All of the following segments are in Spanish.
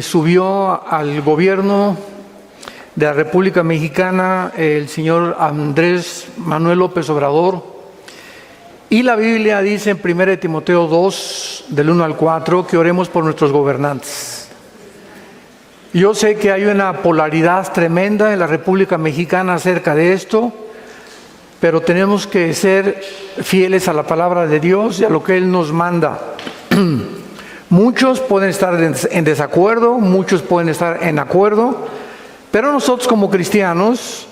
subió al gobierno de la República Mexicana el señor Andrés Manuel López Obrador, y la Biblia dice en 1 Timoteo 2, del 1 al 4, que oremos por nuestros gobernantes. Yo sé que hay una polaridad tremenda en la República Mexicana acerca de esto, pero tenemos que ser fieles a la palabra de Dios y a lo que Él nos manda. Muchos pueden estar en desacuerdo, muchos pueden estar en acuerdo, pero nosotros como cristianos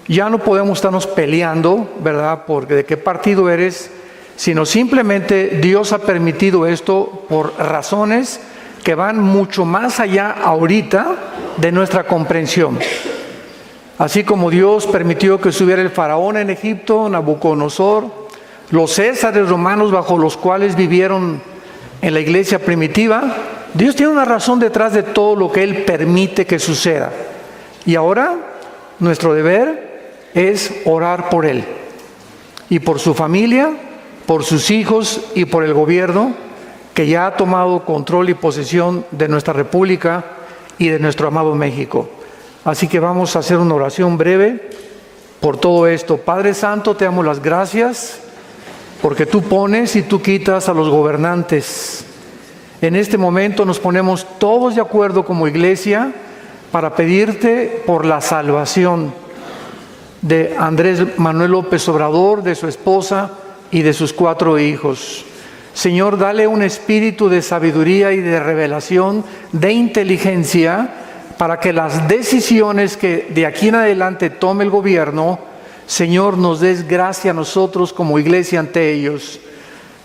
ya no podemos estarnos peleando, ¿verdad?, porque de qué partido eres, sino simplemente Dios ha permitido esto por razones que van mucho más allá ahorita de nuestra comprensión. Así como Dios permitió que subiera el faraón en Egipto, Nabucodonosor, los césares romanos bajo los cuales vivieron en la iglesia primitiva, Dios tiene una razón detrás de todo lo que Él permite que suceda. Y ahora nuestro deber es orar por Él y por su familia, por sus hijos y por el gobierno que ya ha tomado control y posesión de nuestra república y de nuestro amado México. Así que vamos a hacer una oración breve por todo esto. Padre Santo, te damos las gracias porque tú pones y tú quitas a los gobernantes. En este momento nos ponemos todos de acuerdo como iglesia para pedirte por la salvación de Andrés Manuel López Obrador, de su esposa y de sus 4 hijos. Señor, dale un espíritu de sabiduría y de revelación, de inteligencia, para que las decisiones que de aquí en adelante tome el gobierno, Señor, nos des gracia a nosotros como iglesia ante ellos.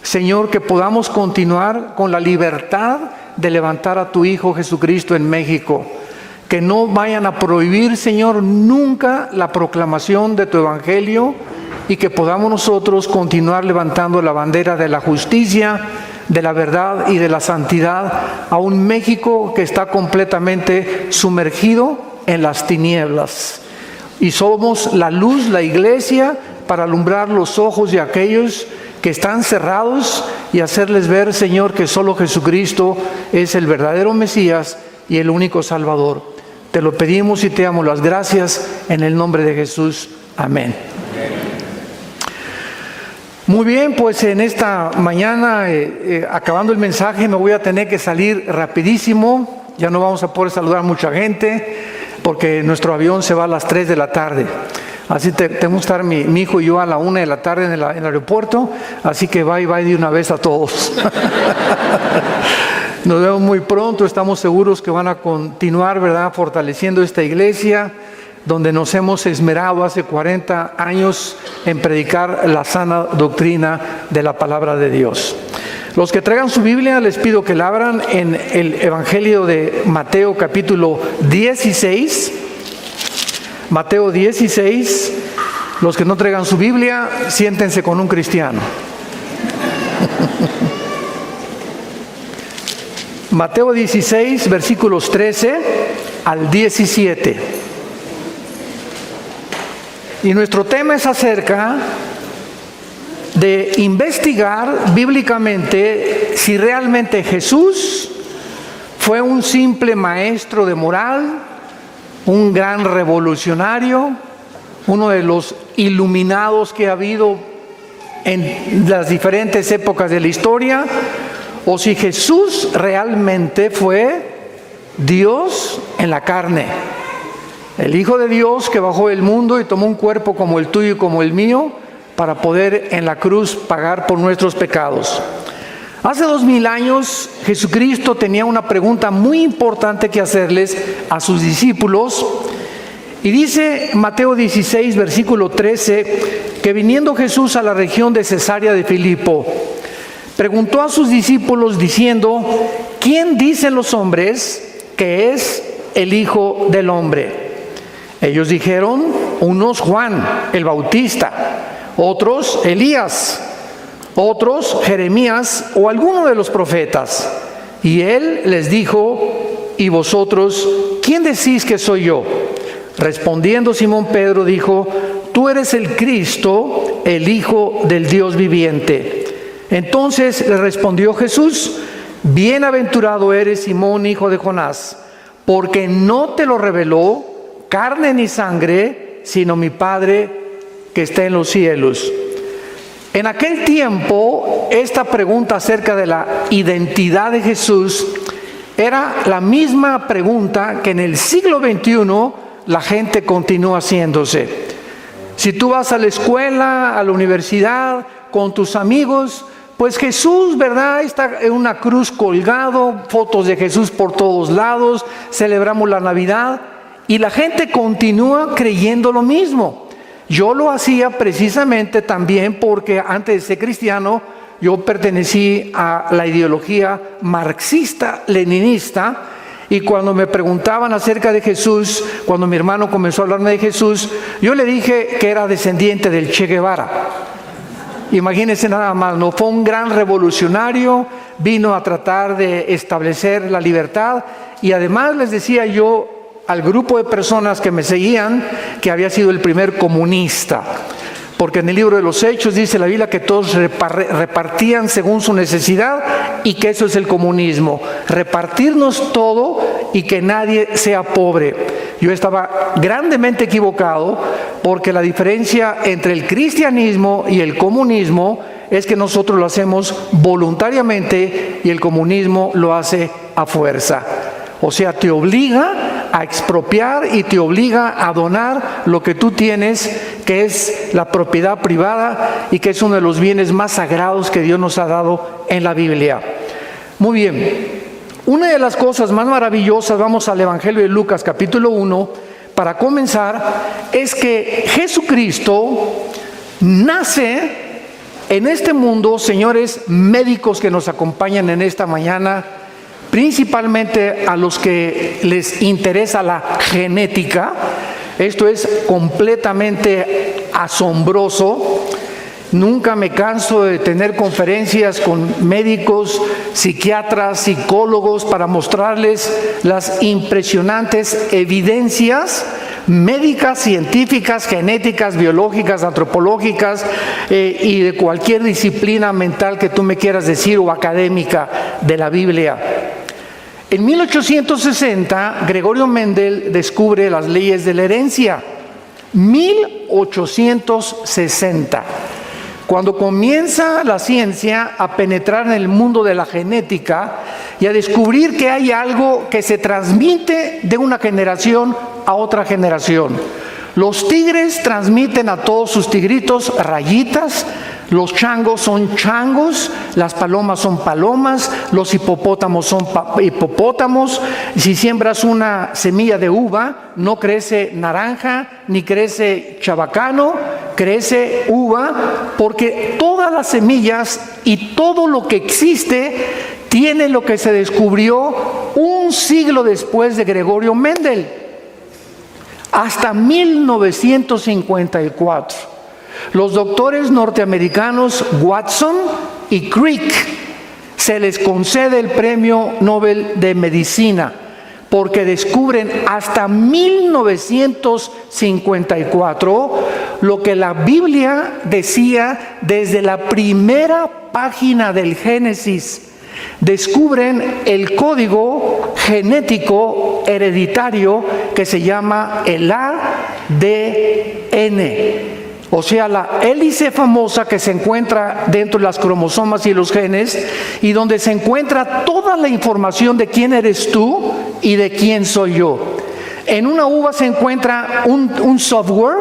Señor, que podamos continuar con la libertad de levantar a tu Hijo Jesucristo en México. Que no vayan a prohibir, Señor, nunca la proclamación de tu Evangelio, y que podamos nosotros continuar levantando la bandera de la justicia, de la verdad y de la santidad a un México que está completamente sumergido en las tinieblas. Y somos la luz, la iglesia, para alumbrar los ojos de aquellos que están cerrados y hacerles ver, Señor, que solo Jesucristo es el verdadero Mesías y el único Salvador. Te lo pedimos y te damos las gracias en el nombre de Jesús. Amén. Muy bien, pues en esta mañana, acabando el mensaje, me voy a tener que salir rapidísimo. Ya no vamos a poder saludar a mucha gente porque nuestro avión se va a las 3 de la tarde. Así tenemos que estar mi hijo y yo a la 1 de la tarde en el aeropuerto. Así que bye de una vez a todos. Nos vemos muy pronto. Estamos seguros que van a continuar, ¿verdad?, fortaleciendo esta iglesia, donde nos hemos esmerado hace 40 años en predicar la sana doctrina de la palabra de Dios. Los que traigan su Biblia, les pido que la abran en el Evangelio de Mateo capítulo 16. Mateo 16. Los que no traigan su Biblia, siéntense con un cristiano. Mateo 16, versículos 13 al 17. Y nuestro tema es acerca de investigar bíblicamente si realmente Jesús fue un simple maestro de moral, un gran revolucionario, uno de los iluminados que ha habido en las diferentes épocas de la historia, o si Jesús realmente fue Dios en la carne. El Hijo de Dios que bajó del mundo y tomó un cuerpo como el tuyo y como el mío para poder en la cruz pagar por nuestros pecados. Hace 2000 años Jesucristo tenía una pregunta muy importante que hacerles a sus discípulos. Y dice Mateo 16, versículo 13, que viniendo Jesús a la región de Cesarea de Filipo, preguntó a sus discípulos diciendo: ¿quién dicen los hombres que es el Hijo del Hombre? Ellos dijeron: unos Juan el Bautista, otros Elías, otros Jeremías o alguno de los profetas. Y él les dijo: ¿y vosotros quién decís que soy yo? Respondiendo Simón Pedro dijo: tú eres el Cristo, el Hijo del Dios viviente. Entonces le respondió Jesús: bienaventurado eres, Simón, hijo de Jonás, porque no te lo reveló carne ni sangre, sino mi Padre que está en los cielos. En aquel tiempo, esta pregunta acerca de la identidad de Jesús era la misma pregunta que en el siglo XXI la gente continúa haciéndose. Si tú vas a la escuela, a la universidad, con tus amigos, pues Jesús, ¿verdad?, está en una cruz colgado, fotos de Jesús por todos lados, celebramos la Navidad y la gente continúa creyendo lo mismo. Yo lo hacía precisamente también porque antes de ser cristiano, yo pertenecí a la ideología marxista-leninista, y cuando me preguntaban acerca de Jesús, cuando mi hermano comenzó a hablarme de Jesús, yo le dije que era descendiente del Che Guevara. Imagínense nada más, ¿no? Fue un gran revolucionario, vino a tratar de establecer la libertad, y además les decía yo al grupo de personas que me seguían que había sido el primer comunista. Porque en el libro de los Hechos dice la Biblia que todos repartían según su necesidad, y que eso es el comunismo, repartirnos todo y que nadie sea pobre. Yo estaba grandemente equivocado, porque la diferencia entre el cristianismo y el comunismo es que nosotros lo hacemos voluntariamente y el comunismo lo hace a fuerza. O sea, te obliga a expropiar y te obliga a donar lo que tú tienes, que es la propiedad privada y que es uno de los bienes más sagrados que Dios nos ha dado en la Biblia. Muy bien, una de las cosas más maravillosas, vamos al Evangelio de Lucas capítulo 1, para comenzar, es que Jesucristo nace en este mundo. Señores médicos que nos acompañan en esta mañana, principalmente a los que les interesa la genética, esto es completamente asombroso. Nunca me canso de tener conferencias con médicos, psiquiatras, psicólogos para mostrarles las impresionantes evidencias médicas, científicas, genéticas, biológicas, antropológicas y de cualquier disciplina mental que tú me quieras decir o académica de la Biblia. En 1860, Gregorio Mendel descubre las leyes de la herencia. 1860. Cuando comienza la ciencia a penetrar en el mundo de la genética y a descubrir que hay algo que se transmite de una generación a otra generación. Los tigres transmiten a todos sus tigritos rayitas, los changos son changos, las palomas son palomas, los hipopótamos son hipopótamos. Si siembras una semilla de uva, no crece naranja ni crece chabacano, crece uva, porque todas las semillas y todo lo que existe tiene lo que se descubrió un siglo después de Gregorio Mendel, hasta 1954. Los doctores norteamericanos Watson y Crick se les concede el premio Nobel de Medicina porque descubren hasta 1954 lo que la Biblia decía desde la primera página del Génesis. Descubren el código genético hereditario que se llama el ADN. O sea, la hélice famosa que se encuentra dentro de las cromosomas y los genes, y donde se encuentra toda la información de quién eres tú y de quién soy yo. En una uva se encuentra un software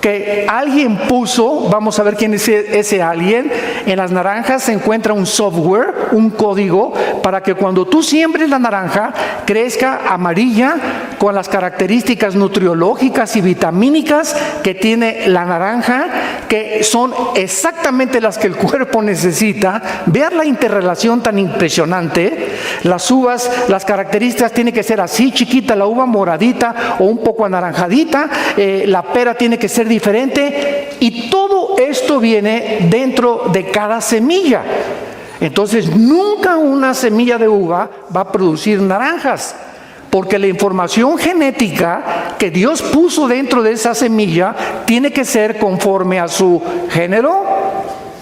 que alguien puso, vamos a ver quién es ese alguien. En las naranjas se encuentra un software, un código, para que cuando tú siembres la naranja, crezca amarilla con las características nutriológicas y vitamínicas que tiene la naranja, que son exactamente las que el cuerpo necesita. Vean la interrelación tan impresionante. Las uvas, las características tienen que ser así, chiquita, la uva moradita o un poco anaranjadita, la pera tiene que ser diferente, y todo esto viene dentro de cada semilla. Entonces nunca una semilla de uva va a producir naranjas, porque la información genética que Dios puso dentro de esa semilla tiene que ser conforme a su género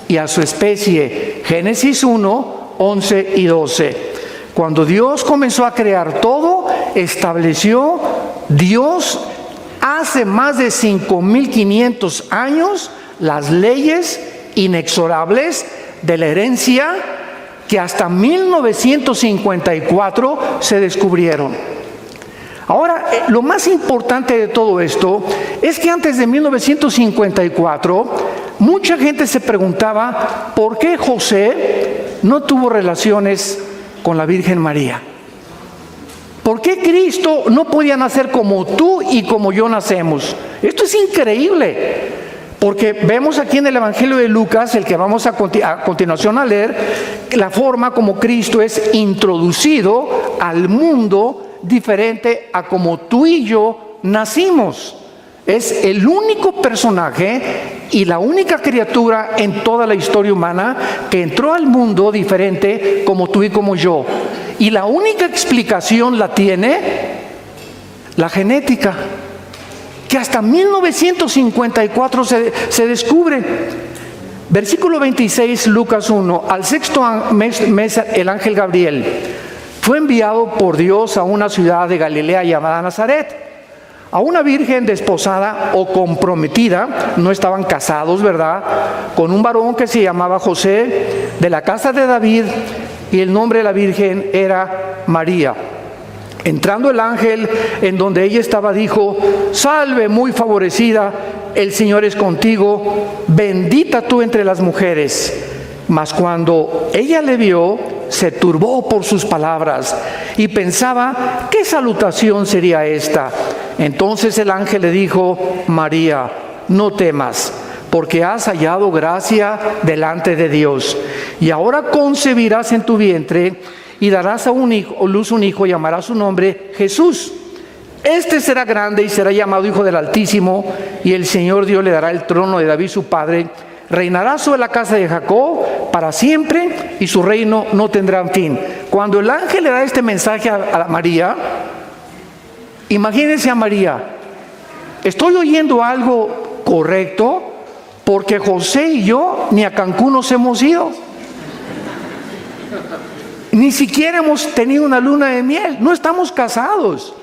y a su especie. Génesis 1, 11 y 12. Cuando Dios comenzó a crear todo, estableció Dios hace más de 5.500 años las leyes inexorables de la herencia que hasta 1954 se descubrieron. Ahora, lo más importante de todo esto es que antes de 1954, mucha gente se preguntaba por qué José no tuvo relaciones con la Virgen María. ¿Por qué Cristo no podía nacer como tú y como yo nacemos? Esto es increíble. Porque vemos aquí en el Evangelio de Lucas, el que vamos a continuación a leer, la forma como Cristo es introducido al mundo diferente a como tú y yo nacimos. Es el único personaje y la única criatura en toda la historia humana que entró al mundo diferente como tú y como yo. Y la única explicación la tiene la genética, que hasta 1954 se descubre. Versículo 26, Lucas 1. Al sexto mes el ángel Gabriel fue enviado por Dios a una ciudad de Galilea llamada Nazaret, a una virgen desposada o comprometida, no estaban casados, ¿verdad?, con un varón que se llamaba José, de la casa de David, y el nombre de la virgen era María. Entrando el ángel en donde ella estaba, dijo: salve, muy favorecida, el Señor es contigo, bendita tú entre las mujeres. Mas cuando ella le vio, se turbó por sus palabras y pensaba: ¿qué salutación sería esta? Entonces el ángel le dijo: María, no temas, porque has hallado gracia delante de Dios, y ahora concebirás en tu vientre y darás a luz un hijo, y llamará su nombre Jesús. Este será grande y será llamado Hijo del Altísimo, y el Señor Dios le dará el trono de David su padre. Reinará sobre la casa de Jacob para siempre, y su reino no tendrá fin. Cuando el ángel le da este mensaje a María, imagínense a María: ¿estoy oyendo algo correcto? Porque José y yo ni a Cancún nos hemos ido. Ni siquiera hemos tenido una luna de miel, no estamos casados.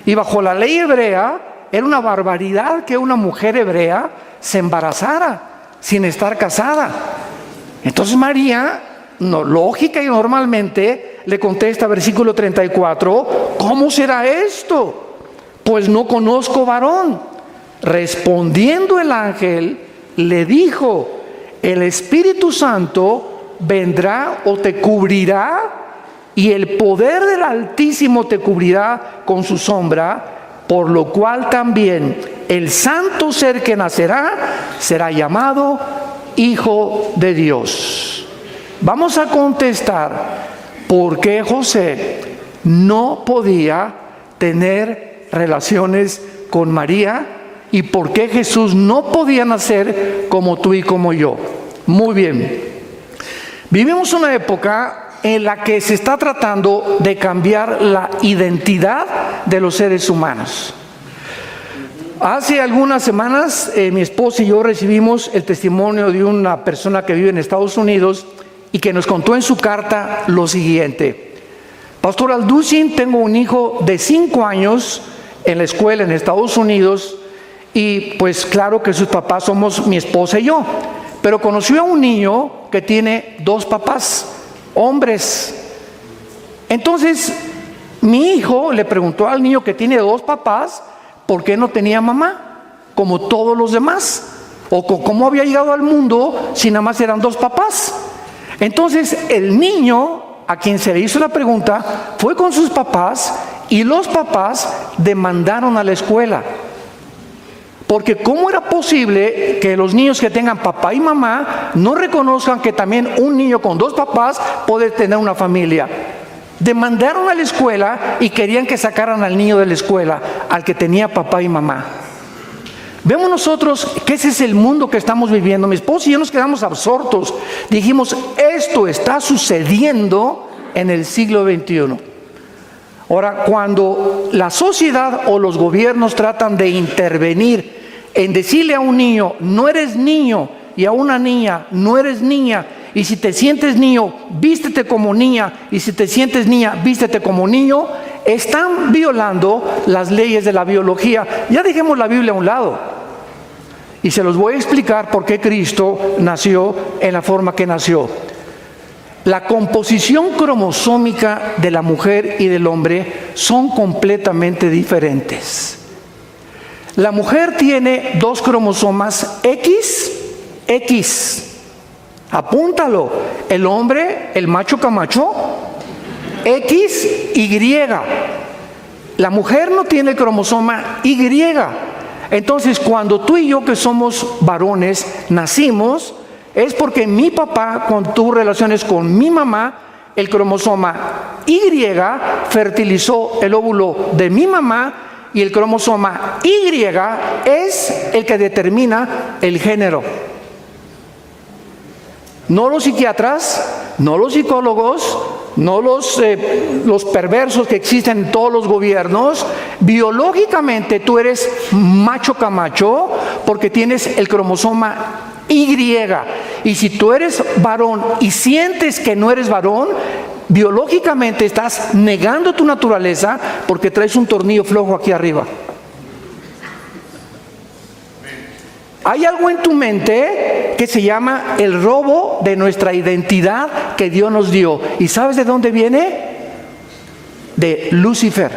Y bajo la ley hebrea era una barbaridad que una mujer hebrea se embarazara sin estar casada. Entonces María, lógica y normalmente, le contesta, versículo 34, ¿cómo será esto? Pues no conozco varón. Respondiendo el ángel, le dijo: el Espíritu Santo vendrá o te cubrirá, y el poder del Altísimo te cubrirá con su sombra, por lo cual también el santo ser que nacerá será llamado Hijo de Dios. Vamos a contestar por qué José no podía tener relaciones con María y por qué Jesús no podía nacer como tú y como yo. Muy bien. Vivimos una época en la que se está tratando de cambiar la identidad de los seres humanos. Hace algunas semanas mi esposa y yo recibimos el testimonio de una persona que vive en Estados Unidos y que nos contó en su carta lo siguiente: Pastor Alducin, tengo un hijo de 5 años en la escuela en Estados Unidos, y pues claro que sus papás somos mi esposa y yo, pero conoció a un niño que tiene 2 papás, hombres. Entonces, mi hijo le preguntó al niño que tiene 2 papás, ¿por qué no tenía mamá? Como todos los demás. O cómo había llegado al mundo si nada más eran 2 papás. Entonces, el niño, a quien se le hizo la pregunta, fue con sus papás, y los papás demandaron a la escuela. Porque ¿cómo era posible que los niños que tengan papá y mamá no reconozcan que también un niño con 2 papás puede tener una familia? Demandaron a la escuela y querían que sacaran al niño de la escuela, al que tenía papá y mamá. Vemos nosotros que ese es el mundo que estamos viviendo. Mi esposa y yo nos quedamos absortos. Dijimos: esto está sucediendo en el siglo XXI. Ahora, cuando la sociedad o los gobiernos tratan de intervenir en decirle a un niño: no eres niño, y a una niña: no eres niña, y si te sientes niño, vístete como niña, y si te sientes niña, vístete como niño, están violando las leyes de la biología. Ya dejemos la Biblia a un lado. Y se los voy a explicar por qué Cristo nació en la forma que nació. La composición cromosómica de la mujer y del hombre son completamente diferentes. La mujer tiene 2 cromosomas X. Apúntalo. El hombre, el macho camacho, XY. La mujer no tiene el cromosoma Y. Entonces, cuando tú y yo, que somos varones, nacimos, es porque mi papá, cuando tuvo relaciones con mi mamá, el cromosoma Y fertilizó el óvulo de mi mamá, y el cromosoma Y es el que determina el género. No los psiquiatras, no los psicólogos, no los perversos que existen en todos los gobiernos. Biológicamente tú eres macho camacho porque tienes el cromosoma Y. Y si tú eres varón y sientes que no eres varón, biológicamente estás negando tu naturaleza porque traes un tornillo flojo aquí arriba. Hay algo en tu mente que se llama el robo de nuestra identidad que Dios nos dio. ¿Y sabes de dónde viene? De Lucifer,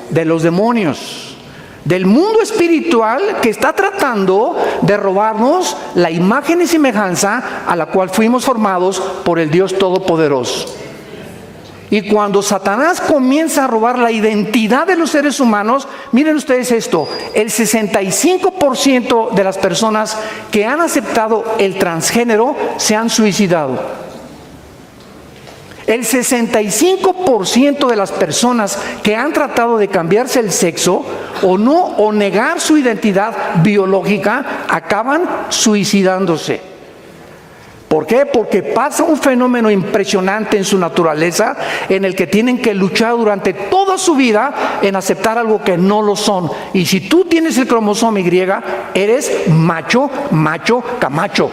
de los demonios, del mundo espiritual que está tratando de robarnos la imagen y semejanza a la cual fuimos formados por el Dios Todopoderoso. Y cuando Satanás comienza a robar la identidad de los seres humanos, miren ustedes esto, el 65% de las personas que han aceptado el transgénero se han suicidado. El 65% de las personas que han tratado de cambiarse el sexo o negar su identidad biológica acaban suicidándose. ¿Por qué? Porque pasa un fenómeno impresionante en su naturaleza en el que tienen que luchar durante toda su vida en aceptar algo que no lo son. Y si tú tienes el cromosoma Y, eres macho, camacho.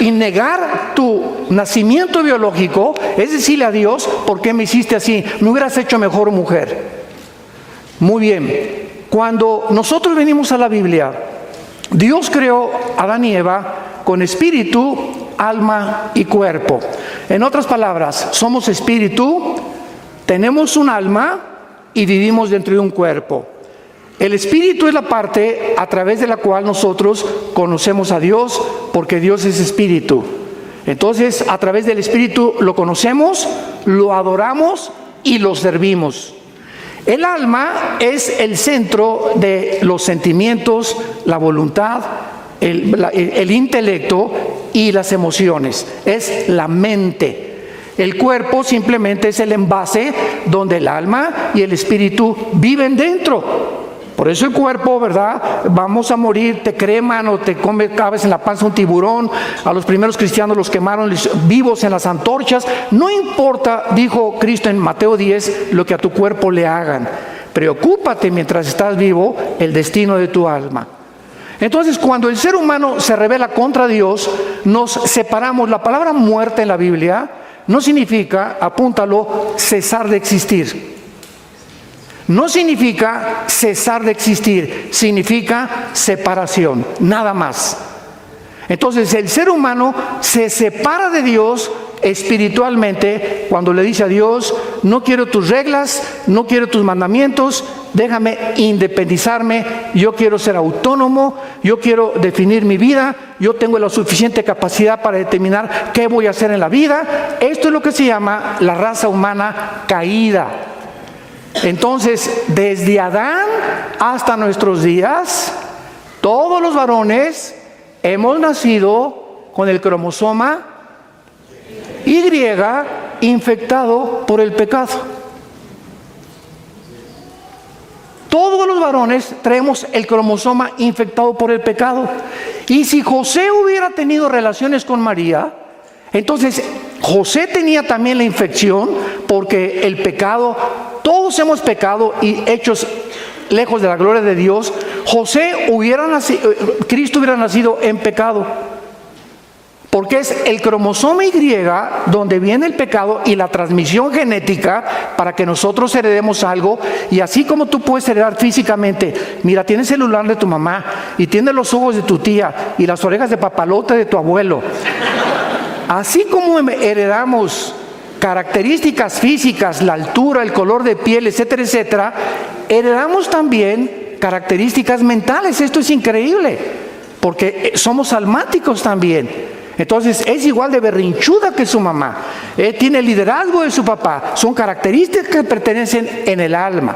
Y negar tu nacimiento biológico es decirle a Dios, ¿por qué me hiciste así? Me hubieras hecho mejor mujer. Muy bien, cuando nosotros venimos a la Biblia, Dios creó a Adán y Eva con espíritu, alma y cuerpo. En otras palabras, somos espíritu, tenemos un alma y vivimos dentro de un cuerpo. El espíritu es la parte a través de la cual nosotros conocemos a Dios, porque Dios es espíritu. Entonces, a través del espíritu lo conocemos, lo adoramos y lo servimos. El alma es el centro de los sentimientos, la voluntad, el intelecto y las emociones. Es la mente. El cuerpo simplemente es el envase donde el alma y el espíritu viven dentro. Por eso el cuerpo, ¿verdad? Vamos a morir, te creman o te cabes en la panza un tiburón. A los primeros cristianos los quemaron vivos en las antorchas. No importa, dijo Cristo en Mateo 10, lo que a tu cuerpo le hagan. Preocúpate mientras estás vivo el destino de tu alma. Entonces, cuando el ser humano se rebela contra Dios, nos separamos. La palabra muerte en la Biblia no significa, apúntalo, cesar de existir. No significa cesar de existir, significa separación, nada más. Entonces, el ser humano se separa de Dios espiritualmente cuando le dice a Dios, no quiero tus reglas, no quiero tus mandamientos, déjame independizarme, yo quiero ser autónomo, yo quiero definir mi vida, yo tengo la suficiente capacidad para determinar qué voy a hacer en la vida. Esto es lo que se llama la raza humana caída. Entonces, desde Adán hasta nuestros días, todos los varones hemos nacido con el cromosoma Y infectado por el pecado. Todos los varones traemos el cromosoma infectado por el pecado. Y si José hubiera tenido relaciones con María, entonces José tenía también la infección, porque el pecado, todos hemos pecado y hechos lejos de la gloria de Dios. Cristo hubiera nacido en pecado. Porque es el cromosoma Y donde viene el pecado y la transmisión genética para que nosotros heredemos algo. Y así como tú puedes heredar físicamente, mira, tienes el celular de tu mamá y tienes los ojos de tu tía y las orejas de papalote de tu abuelo. Así como heredamos características físicas, la altura, el color de piel, etcétera, etcétera, heredamos también características mentales. Esto es increíble, porque somos almáticos también. Entonces es igual de berrinchuda que su mamá, tiene el liderazgo de su papá, son características que pertenecen en el alma.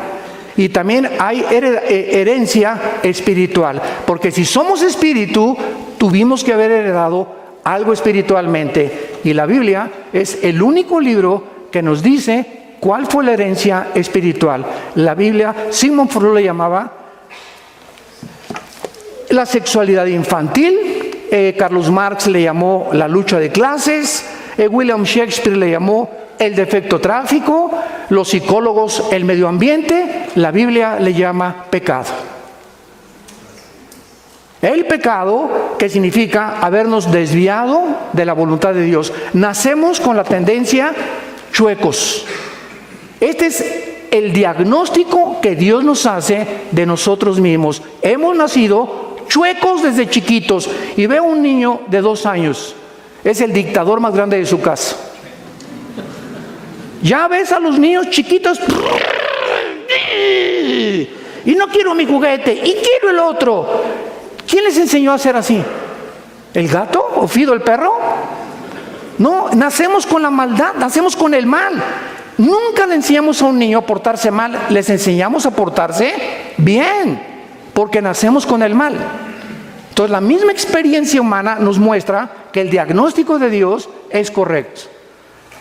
Y también hay herencia espiritual, porque si somos espíritu, tuvimos que haber heredado algo espiritualmente. Y la Biblia es el único libro que nos dice cuál fue la herencia espiritual. La Biblia, Sigmund Freud le llamaba la sexualidad infantil. Carlos Marx le llamó la lucha de clases, William Shakespeare le llamó el defecto tráfico, los psicólogos el medio ambiente, la Biblia le llama pecado. El pecado, que significa habernos desviado de la voluntad de Dios. Nacemos con la tendencia chuecos. Este es el diagnóstico que Dios nos hace de nosotros mismos. Hemos nacido chuecos desde chiquitos. Y veo un niño de 2 años, es el dictador más grande de su casa. Ya ves a los niños chiquitos, y no quiero mi juguete, y quiero el otro. ¿Quién les enseñó a ser así? ¿El gato o Fido el perro? No, nacemos con la maldad, nacemos con el mal. Nunca le enseñamos a un niño a portarse mal, les enseñamos a portarse bien, porque nacemos con el mal. Entonces la misma experiencia humana nos muestra que el diagnóstico de Dios es correcto.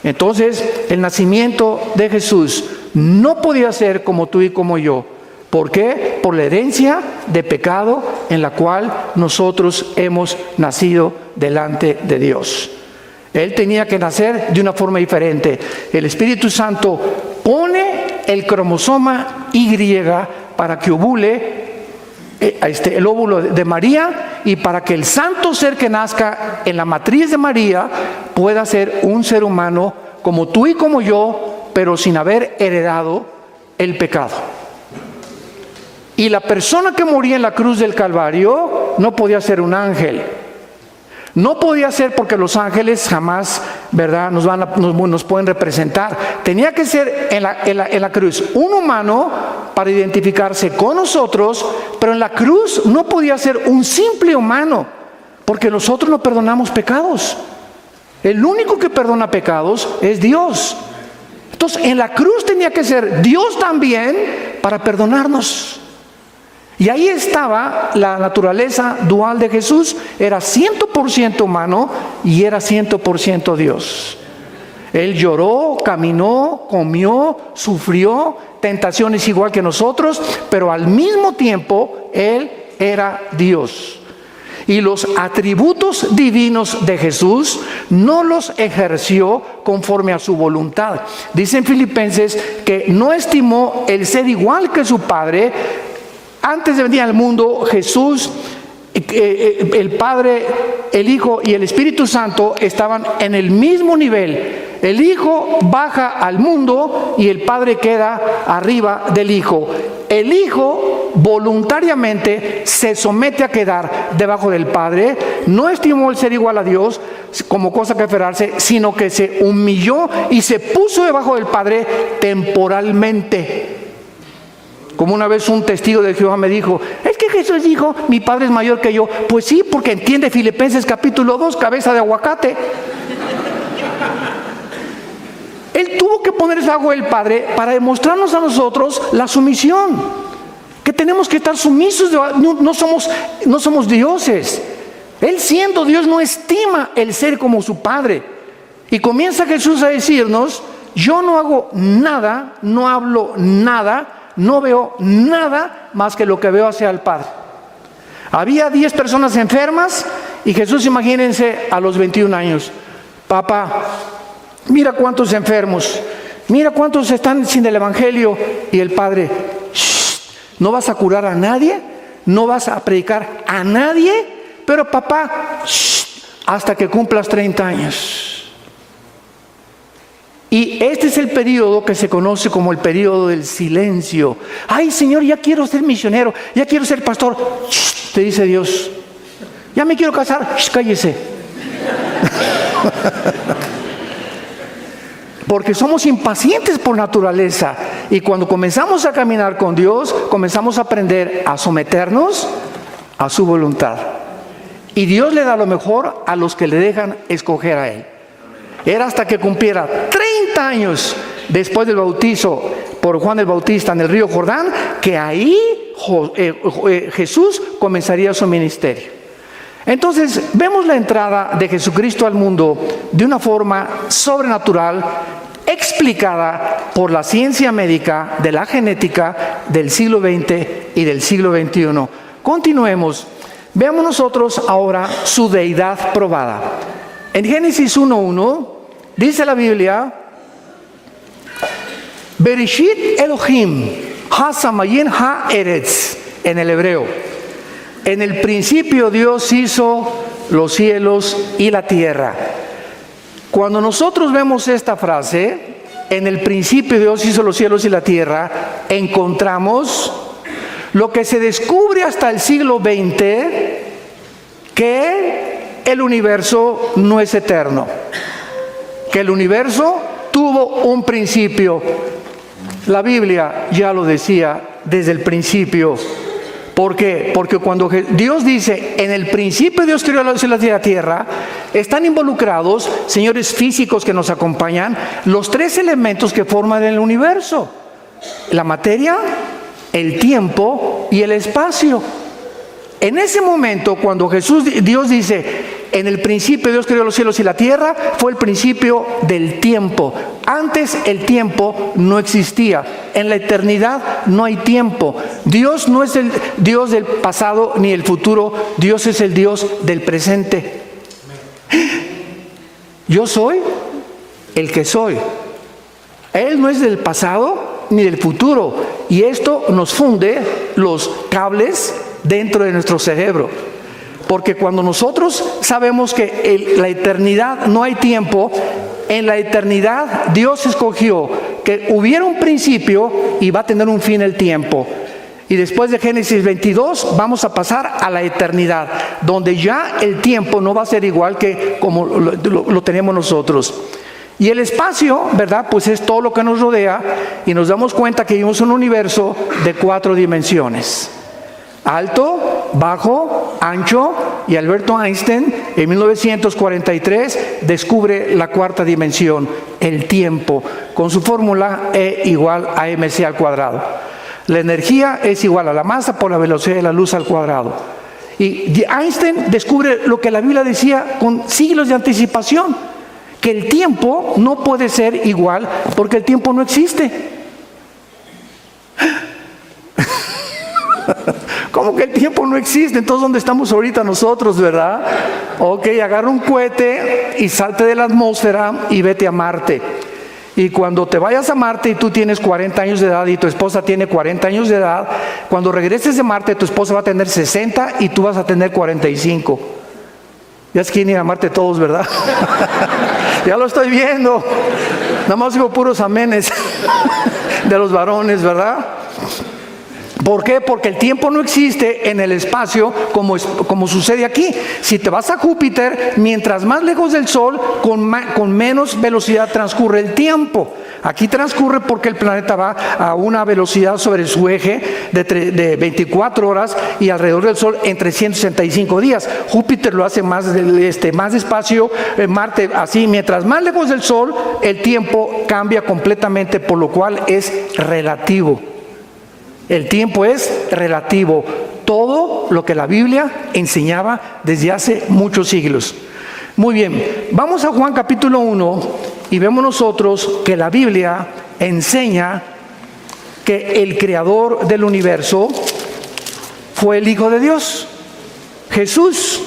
Entonces el nacimiento de Jesús no podía ser como tú y como yo. ¿Por qué? Por la herencia de pecado en la cual nosotros hemos nacido delante de Dios. Él tenía que nacer de una forma diferente. El Espíritu Santo pone el cromosoma Y para que ovule el óvulo de María, y para que el santo ser que nazca en la matriz de María pueda ser un ser humano como tú y como yo, pero sin haber heredado el pecado. Y la persona que moría en la cruz del Calvario no podía ser un ángel. No podía ser, porque los ángeles jamás, ¿verdad?, nos pueden representar. Tenía que ser en la cruz un humano para identificarse con nosotros, pero en la cruz no podía ser un simple humano, porque nosotros no perdonamos pecados. El único que perdona pecados es Dios. Entonces en la cruz tenía que ser Dios también para perdonarnos. Y ahí estaba la naturaleza dual de Jesús. Era 100% humano y era 100% Dios. Él lloró, caminó, comió, sufrió tentaciones igual que nosotros, pero al mismo tiempo Él era Dios. Y los atributos divinos de Jesús no los ejerció conforme a su voluntad. Dice en Filipenses que no estimó el ser igual que su Padre. Antes de venir al mundo, Jesús, el Padre, el Hijo y el Espíritu Santo estaban en el mismo nivel. El Hijo baja al mundo y el Padre queda arriba del Hijo. El Hijo voluntariamente se somete a quedar debajo del Padre. No estimó el ser igual a Dios como cosa que aferrarse, sino que se humilló y se puso debajo del Padre temporalmente. Como una vez un testigo de Jehová me dijo, es que Jesús dijo, mi Padre es mayor que yo. Pues sí, porque entiende Filipenses capítulo 2, cabeza de aguacate. Él tuvo que ponerse bajo el Padre para demostrarnos a nosotros la sumisión, que tenemos que estar sumisos, no somos dioses. Él, siendo Dios, no estima el ser como su Padre. Y comienza Jesús a decirnos, yo no hago nada, no hablo nada, no veo nada más que lo que veo hacia el Padre. Había 10 personas enfermas y Jesús, imagínense, a los 21 años, papá, mira cuántos enfermos, mira cuántos están sin el Evangelio. Y el Padre, no vas a curar a nadie, no vas a predicar a nadie, pero papá, hasta que cumplas 30 años. Y este es el periodo que se conoce como el periodo del silencio. Ay, Señor, ya quiero ser misionero, ya quiero ser pastor. Shh, te dice Dios. Ya me quiero casar. Shh, cállese. Porque somos impacientes por naturaleza. Y cuando comenzamos a caminar con Dios, comenzamos a aprender a someternos a su voluntad. Y Dios le da lo mejor a los que le dejan escoger a Él. Era hasta que cumpliera 30 años después del bautizo por Juan el Bautista en el río Jordán, que ahí Jesús comenzaría su ministerio. Entonces, vemos la entrada de Jesucristo al mundo de una forma sobrenatural, explicada por la ciencia médica de la genética del siglo XX y del siglo XXI. Continuemos. Veamos nosotros ahora su deidad probada. En Génesis 1:1 dice la Biblia: Bereshit Elohim ha-samayin ha-eretz, en el hebreo. En el principio Dios hizo los cielos y la tierra. Cuando nosotros vemos esta frase, en el principio Dios hizo los cielos y la tierra, encontramos lo que se descubre hasta el siglo XX, que el universo no es eterno, que el universo tuvo un principio. La Biblia ya lo decía desde el principio. ¿Por qué? Porque cuando Dios dice, en el principio Dios creó los cielos y la tierra, están involucrados, señores físicos que nos acompañan, los tres elementos que forman el universo: la materia, el tiempo y el espacio. En ese momento, cuando Dios dice, en el principio Dios creó los cielos y la tierra, fue el principio del tiempo. Antes el tiempo no existía. En la eternidad no hay tiempo. Dios no es el Dios del pasado ni el futuro. Dios es el Dios del presente. Yo soy el que soy. Él no es del pasado ni del futuro. Y esto nos funde los cables dentro de nuestro cerebro. Porque cuando nosotros sabemos que en la eternidad no hay tiempo, en la eternidad Dios escogió que hubiera un principio y va a tener un fin el tiempo. Y después de Génesis 22 vamos a pasar a la eternidad, donde ya el tiempo no va a ser igual que como lo tenemos nosotros. Y el espacio, ¿verdad? Pues es todo lo que nos rodea, y nos damos cuenta que vivimos en un universo de 4 dimensiones. Alto, bajo, ancho, y Alberto Einstein en 1943 descubre la 4ª dimensión, el tiempo, con su fórmula E igual a mc al cuadrado. La energía es igual a la masa por la velocidad de la luz al cuadrado. Y Einstein descubre lo que la Biblia decía con siglos de anticipación, que el tiempo no puede ser igual porque el tiempo no existe. ¿Cómo que el tiempo no existe? Entonces, ¿dónde estamos ahorita nosotros, verdad? Ok, agarra un cohete y salte de la atmósfera y vete a Marte. Y cuando te vayas a Marte y tú tienes 40 años de edad y tu esposa tiene 40 años de edad, cuando regreses de Marte tu esposa va a tener 60 y tú vas a tener 45. Ya es que ir a Marte todos, ¿verdad? Ya lo estoy viendo. Nada más digo puros amenes de los varones, ¿verdad? ¿Por qué? Porque el tiempo no existe en el espacio como sucede aquí. Si te vas a Júpiter, mientras más lejos del Sol, con menos velocidad transcurre el tiempo. Aquí transcurre porque el planeta va a una velocidad sobre su eje de 24 horas y alrededor del Sol en 365 días. Júpiter lo hace más despacio, Marte así. Mientras más lejos del Sol, el tiempo cambia completamente, por lo cual es relativo. El tiempo es relativo. Todo lo que la Biblia enseñaba desde hace muchos siglos. Muy bien, vamos a Juan capítulo 1 y vemos nosotros que la Biblia enseña que el creador del universo fue el Hijo de Dios, Jesús,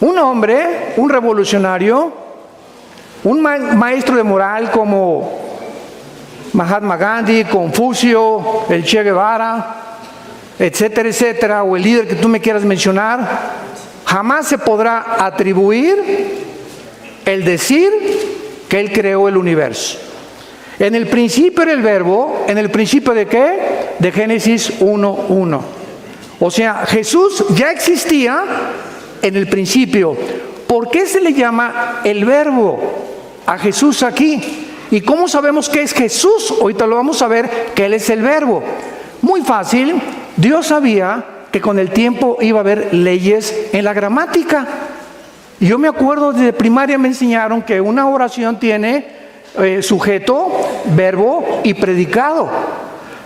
un hombre, un revolucionario, un maestro de moral como Mahatma Gandhi, Confucio, el Che Guevara, etcétera, etcétera, o el líder que tú me quieras mencionar, jamás se podrá atribuir el decir que Él creó el universo. En el principio era el verbo, ¿en el principio de qué? De Génesis 1:1. O sea, Jesús ya existía en el principio. ¿Por qué se le llama el verbo a Jesús aquí? ¿Y cómo sabemos que es Jesús? Ahorita lo vamos a ver, que Él es el verbo. Muy fácil, Dios sabía que con el tiempo iba a haber leyes en la gramática. Yo me acuerdo, desde primaria me enseñaron que una oración tiene sujeto, verbo y predicado.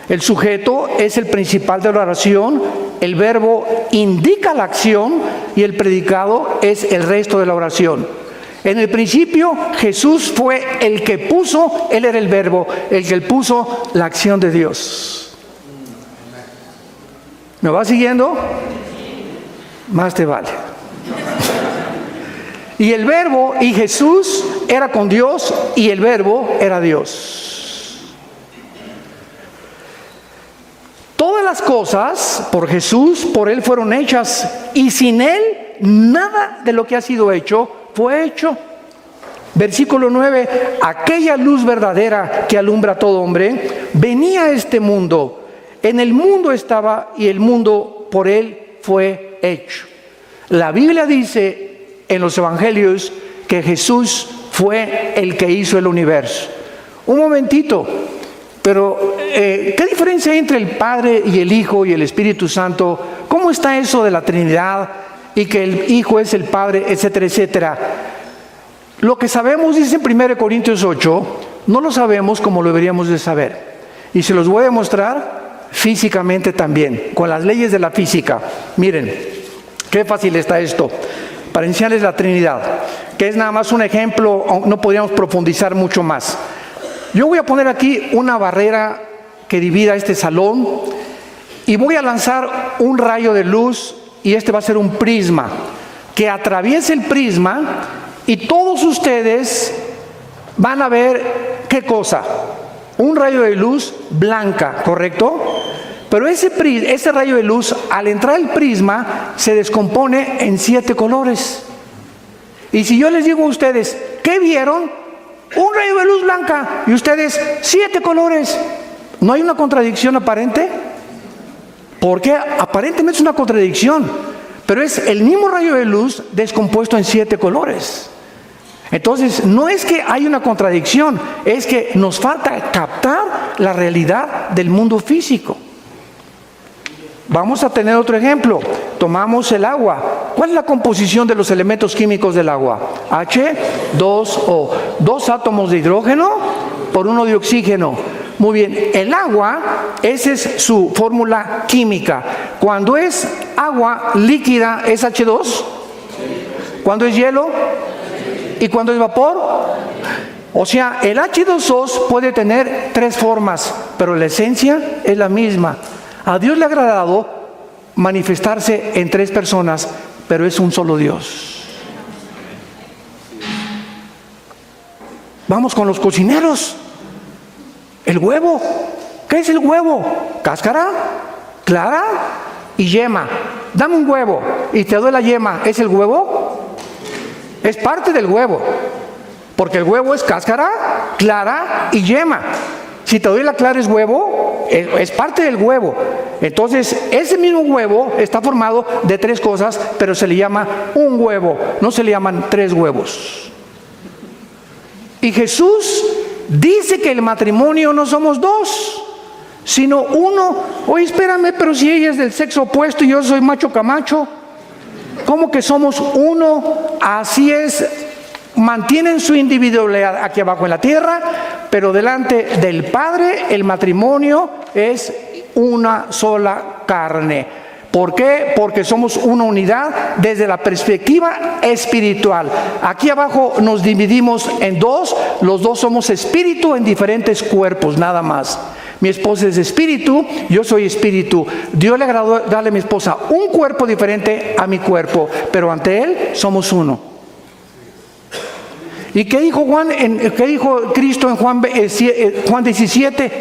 El sujeto es el principal de la oración, el verbo indica la acción y el predicado es el resto de la oración. En el principio Jesús fue el que puso, Él era el verbo, el que puso la acción de Dios. ¿Me va siguiendo? Más te vale. Y el verbo, y Jesús era con Dios, y el verbo era Dios. Todas las cosas por Jesús, por Él fueron hechas, y sin Él nada de lo que ha sido hecho fue hecho. Versículo 9, aquella luz verdadera que alumbra a todo hombre, venía a este mundo. En el mundo estaba y el mundo por Él fue hecho. La Biblia dice en los evangelios que Jesús fue el que hizo el universo. Un momentito, pero ¿qué diferencia hay entre el Padre y el Hijo y el Espíritu Santo? ¿Cómo está eso de la Trinidad y que el Hijo es el Padre, etcétera, etcétera? Lo que sabemos, dice en 1 Corintios 8, no lo sabemos como lo deberíamos de saber. Y se los voy a mostrar físicamente también, con las leyes de la física. Miren, qué fácil está esto, para enseñarles la Trinidad, que es nada más un ejemplo, no podríamos profundizar mucho más. Yo voy a poner aquí una barrera que divida este salón y voy a lanzar un rayo de luz y este va a ser un prisma que atraviese el prisma y todos ustedes van a ver ¿qué cosa? Un rayo de luz blanca, ¿correcto? Pero ese rayo de luz, al entrar al prisma, se descompone en 7 colores. Y si yo les digo a ustedes, ¿qué vieron? Un rayo de luz blanca. Y ustedes, 7 colores. ¿No hay una contradicción aparente? Porque aparentemente es una contradicción. Pero es el mismo rayo de luz descompuesto en 7 colores. Entonces, no es que hay una contradicción, es que nos falta captar la realidad del mundo físico. Vamos a tener otro ejemplo. Tomamos el agua. ¿Cuál es la composición de los elementos químicos del agua? H2O. 2 átomos de hidrógeno por 1 de oxígeno. Muy bien. El agua, esa es su fórmula química. Cuando es agua líquida, ¿es H2? Cuando es hielo y cuando es vapor. O sea, el H2O puede tener 3 formas, pero la esencia es la misma. A Dios le ha agradado manifestarse en 3 personas, pero es un solo Dios. Vamos con los cocineros. El huevo. ¿Qué es el huevo? Cáscara, clara y yema. Dame un huevo y te doy la yema. ¿Es el huevo? Es parte del huevo. Porque el huevo es cáscara, clara y yema. Si te doy la clara es huevo, es parte del huevo. Entonces, ese mismo huevo está formado de 3 cosas, pero se le llama un huevo, no se le llaman 3 huevos. Y Jesús dice que el matrimonio no somos 2, sino 1. Oye, espérame, pero si ella es del sexo opuesto y yo soy macho camacho, ¿cómo que somos 1? Así es. Mantienen su individualidad aquí abajo en la tierra, pero delante del Padre el matrimonio es una sola carne. ¿Por qué? Porque somos una unidad desde la perspectiva espiritual. Aquí abajo nos dividimos en 2, los 2 somos espíritu en diferentes cuerpos, nada más. Mi esposa es espíritu, yo soy espíritu. Dios le agradó darle a mi esposa un cuerpo diferente a mi cuerpo, pero ante Él somos uno. ¿Y qué dijo qué dijo Cristo en Juan 17?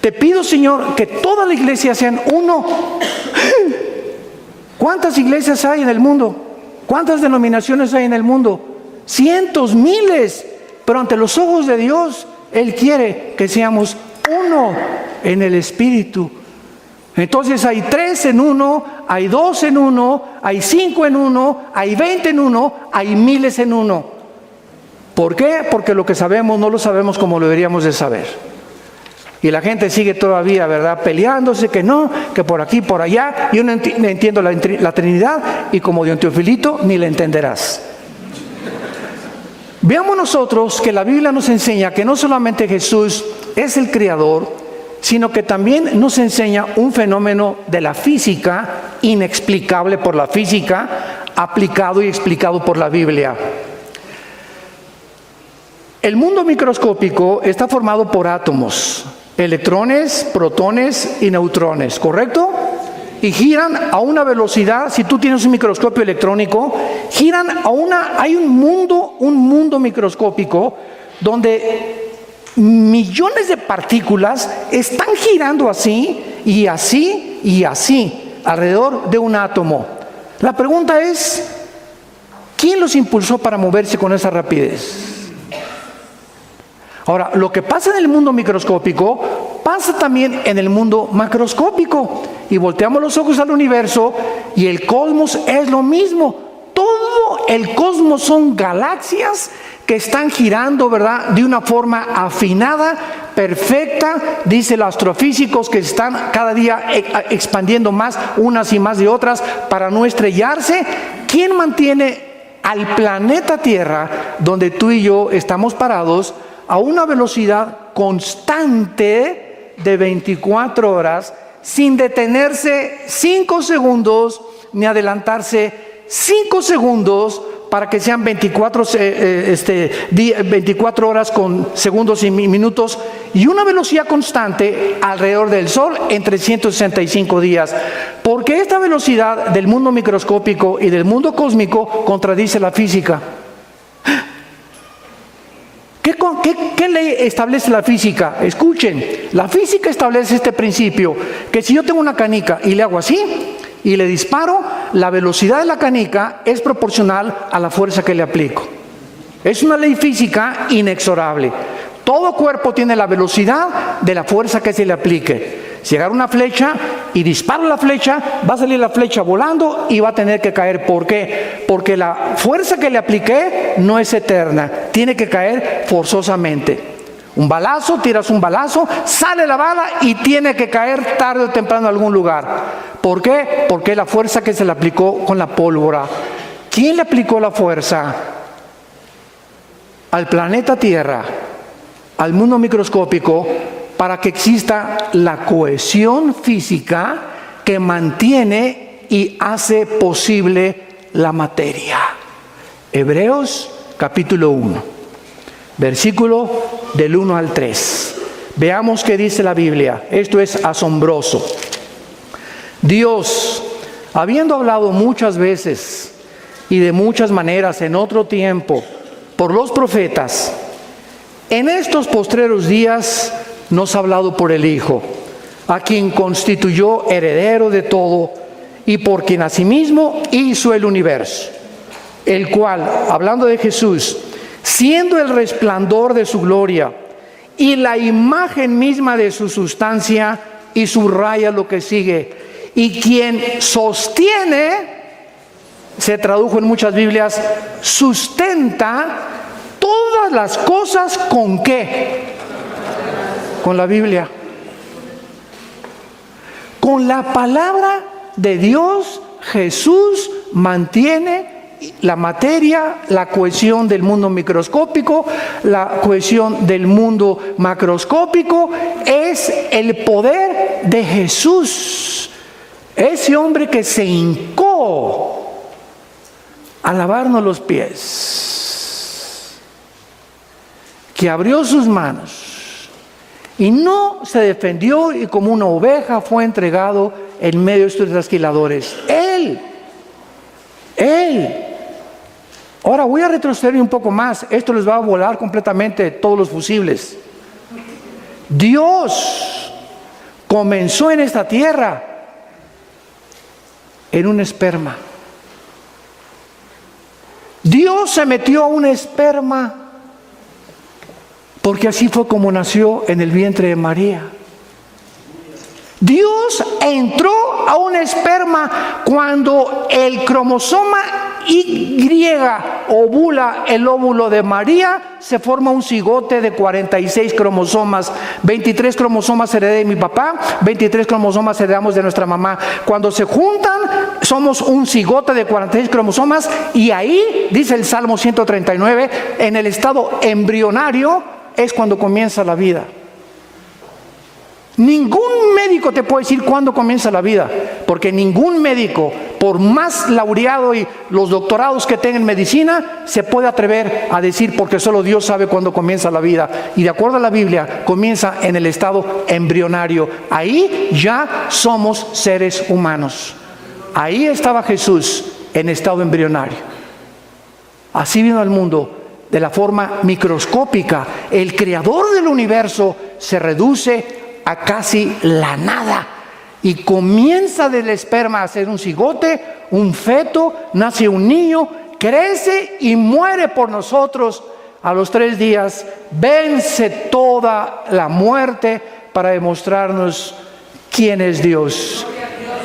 Te pido, Señor, que toda la iglesia sean uno. ¿Cuántas iglesias hay en el mundo? ¿Cuántas denominaciones hay en el mundo? Cientos, miles. Pero ante los ojos de Dios, Él quiere que seamos uno en el Espíritu. Entonces hay 3 en uno, hay 2 en uno, hay 5 en uno, hay 20 en uno, hay miles en uno. ¿Por qué? Porque lo que sabemos no lo sabemos como lo deberíamos de saber. Y la gente sigue todavía, ¿verdad?, peleándose, que no, que por aquí, por allá. Yo no entiendo la Trinidad, y como Don Teofilito, ni la entenderás. Veamos nosotros que la Biblia nos enseña que no solamente Jesús es el Creador, sino que también nos enseña un fenómeno de la física, inexplicable por la física, aplicado y explicado por la Biblia. El mundo microscópico está formado por átomos, electrones, protones y neutrones, ¿correcto? Y giran a una velocidad. Si tú tienes un microscopio electrónico, giran hay un mundo microscópico donde millones de partículas están girando así y así y así alrededor de un átomo. La pregunta es, ¿quién los impulsó para moverse con esa rapidez? Ahora, lo que pasa en el mundo microscópico pasa también en el mundo macroscópico. Y volteamos los ojos al universo y el cosmos es lo mismo. Todo el cosmos son galaxias que están girando, ¿verdad?, de una forma afinada, perfecta. Dicen los astrofísicos que están cada día expandiendo más unas y más de otras para no estrellarse. ¿Quién mantiene al planeta Tierra, donde tú y yo estamos parados, a una velocidad constante de 24 horas, sin detenerse 5 segundos, ni adelantarse 5 segundos, para que sean 24 horas con segundos y minutos, y una velocidad constante alrededor del Sol en 365 días? Porque esta velocidad del mundo microscópico y del mundo cósmico contradice la física. ¿Qué ley establece la física? Escuchen, la física establece este principio, que si yo tengo una canica y le hago así y le disparo, la velocidad de la canica es proporcional a la fuerza que le aplico. Es una ley física inexorable. Todo cuerpo tiene la velocidad de la fuerza que se le aplique. Si agarro una flecha y disparo la flecha, va a salir la flecha volando y va a tener que caer. ¿Por qué? Porque la fuerza que le apliqué no es eterna, tiene que caer forzosamente. Un balazo, tiras un balazo, sale la bala y tiene que caer tarde o temprano en algún lugar. ¿Por qué? Porque la fuerza que se le aplicó con la pólvora. ¿Quién le aplicó la fuerza? Al planeta Tierra, al mundo microscópico, para que exista la cohesión física que mantiene y hace posible la materia. Hebreos capítulo 1, versículo del 1 al 3. Veamos qué dice la Biblia. Esto es asombroso. Dios, habiendo hablado muchas veces y de muchas maneras en otro tiempo por los profetas, en estos postreros días nos ha hablado por el Hijo, a quien constituyó heredero de todo y por quien asimismo hizo el universo, el cual, hablando de Jesús, siendo el resplandor de su gloria y la imagen misma de su sustancia, y subraya lo que sigue, y quien sostiene, se tradujo en muchas Biblias, sustenta todas las cosas. ¿Con qué? Con la Biblia. Con la palabra de Dios, Jesús mantiene la materia, la cohesión del mundo microscópico, la cohesión del mundo macroscópico. Es el poder de Jesús. Ese hombre que se hincó a lavarnos los pies, que abrió sus manos y no se defendió y como una oveja fue entregado en medio de estos trasquiladores. Él. Ahora voy a retroceder un poco más. Esto les va a volar completamente todos los fusibles. Dios comenzó en esta tierra en un esperma. Dios se metió a un esperma porque así fue como nació en el vientre de María. Dios entró a un esperma cuando el cromosoma Y ovula el óvulo de María, se forma un cigote de 46 cromosomas. 23 cromosomas heredé de mi papá, 23 cromosomas heredamos de nuestra mamá. Cuando se juntan, somos un cigote de 46 cromosomas, y ahí, dice el Salmo 139, en el estado embrionario es cuando comienza la vida. Ningún médico te puede decir cuándo comienza la vida, porque ningún médico, por más laureado y los doctorados que tenga en medicina, se puede atrever a decir, porque solo Dios sabe cuándo comienza la vida. Y de acuerdo a la Biblia, comienza en el estado embrionario. Ahí ya somos seres humanos. Ahí estaba Jesús, en estado embrionario. Así vino al mundo, de la forma microscópica. El creador del universo se reduce a casi la nada y comienza del esperma a ser un cigote, un feto, nace un niño, crece y muere por nosotros. A los 3 días vence toda la muerte para demostrarnos quién es Dios,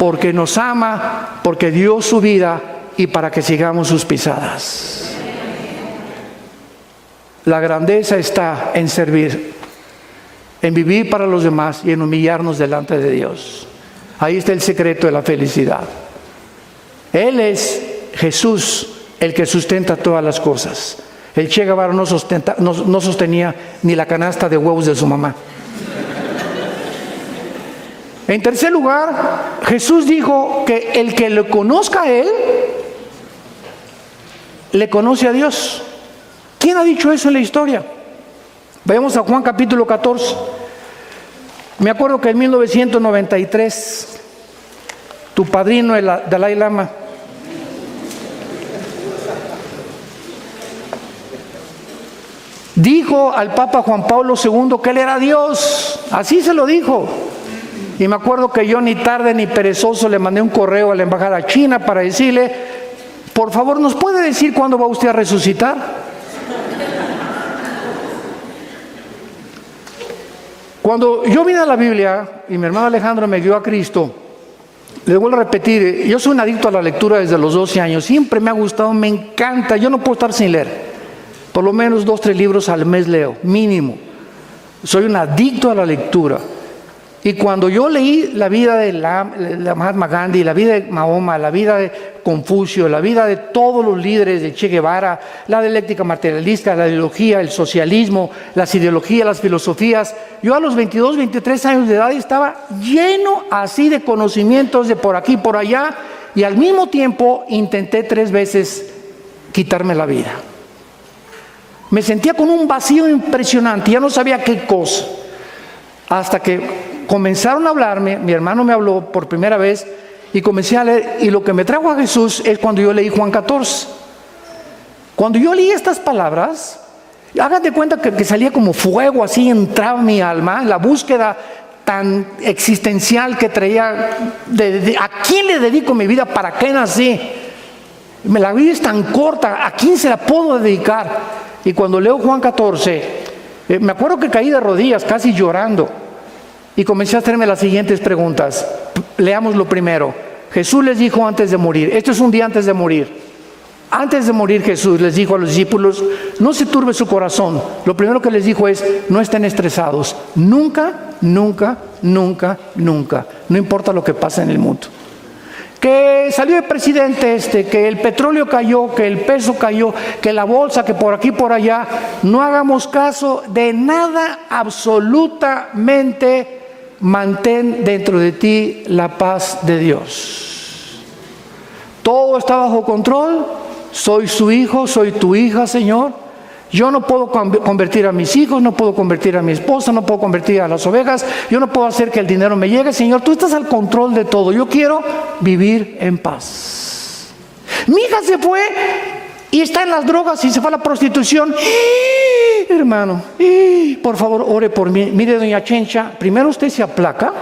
porque nos ama, porque dio su vida y para que sigamos sus pisadas. La grandeza está en servir, en vivir para los demás y en humillarnos delante de Dios. Ahí está el secreto de la felicidad. Él es Jesús, el que sustenta todas las cosas. El Che Guevara no sostenía ni la canasta de huevos de su mamá. En tercer lugar, Jesús dijo que el que le conozca a Él, le conoce a Dios. ¿Quién ha dicho eso en la historia? Vayamos a Juan capítulo 14. Me acuerdo que en 1993, tu padrino, el Dalai Lama, dijo al Papa Juan Pablo II que él era Dios. Así se lo dijo. Y me acuerdo que yo, ni tarde ni perezoso, le mandé un correo a la embajada china para decirle: por favor, ¿nos puede decir cuándo va usted a resucitar? Cuando yo vine a la Biblia y mi hermano Alejandro me guió a Cristo, le vuelvo a repetir, yo soy un adicto a la lectura desde los 12 años, siempre me ha gustado, me encanta, yo no puedo estar sin leer, por lo menos 2 o 3 libros al mes leo, mínimo. Soy un adicto a la lectura. Y cuando yo leí la vida de la Mahatma Gandhi, la vida de Mahoma, la vida de Confucio, la vida de todos los líderes de Che Guevara, la dialéctica materialista, la ideología, el socialismo, las ideologías, las filosofías, yo a los 22, 23 años de edad estaba lleno así de conocimientos de por aquí, por allá, y al mismo tiempo intenté 3 veces quitarme la vida. Me sentía con un vacío impresionante, ya no sabía qué cosa, hasta que comenzaron a hablarme, mi hermano me habló por primera vez y comencé a leer, y lo que me trajo a Jesús es cuando yo leí Juan 14. Cuando yo leí estas palabras, hagan de cuenta que salía como fuego, así entraba mi alma, la búsqueda tan existencial que traía, ¿a quién le dedico mi vida? ¿Para qué nací? La vida es tan corta, ¿a quién se la puedo dedicar? Y cuando leo Juan 14, me acuerdo que caí de rodillas, casi llorando. Y comencé a hacerme las siguientes preguntas. Leamos lo primero. Jesús les dijo antes de morir, esto es un día antes de morir. Antes de morir Jesús les dijo a los discípulos: no se turbe su corazón. Lo primero que les dijo es: no estén estresados. Nunca, nunca, nunca, nunca. No importa lo que pase en el mundo. Que salió el presidente que el petróleo cayó, que el peso cayó, que la bolsa, que por aquí, por allá. No hagamos caso de nada, absolutamente. Mantén dentro de ti la paz de Dios. Todo está bajo control. Soy su hijo, soy tu hija, Señor. Yo no puedo convertir a mis hijos, no puedo convertir a mi esposa, no puedo convertir a las ovejas. Yo no puedo hacer que el dinero me llegue. Señor, tú estás al control de todo. Yo quiero vivir en paz. Mi hija se fue y está en las drogas y se fue a la prostitución. Hermano, por favor, ore por mí. Mire, doña Chencha, primero usted se aplaca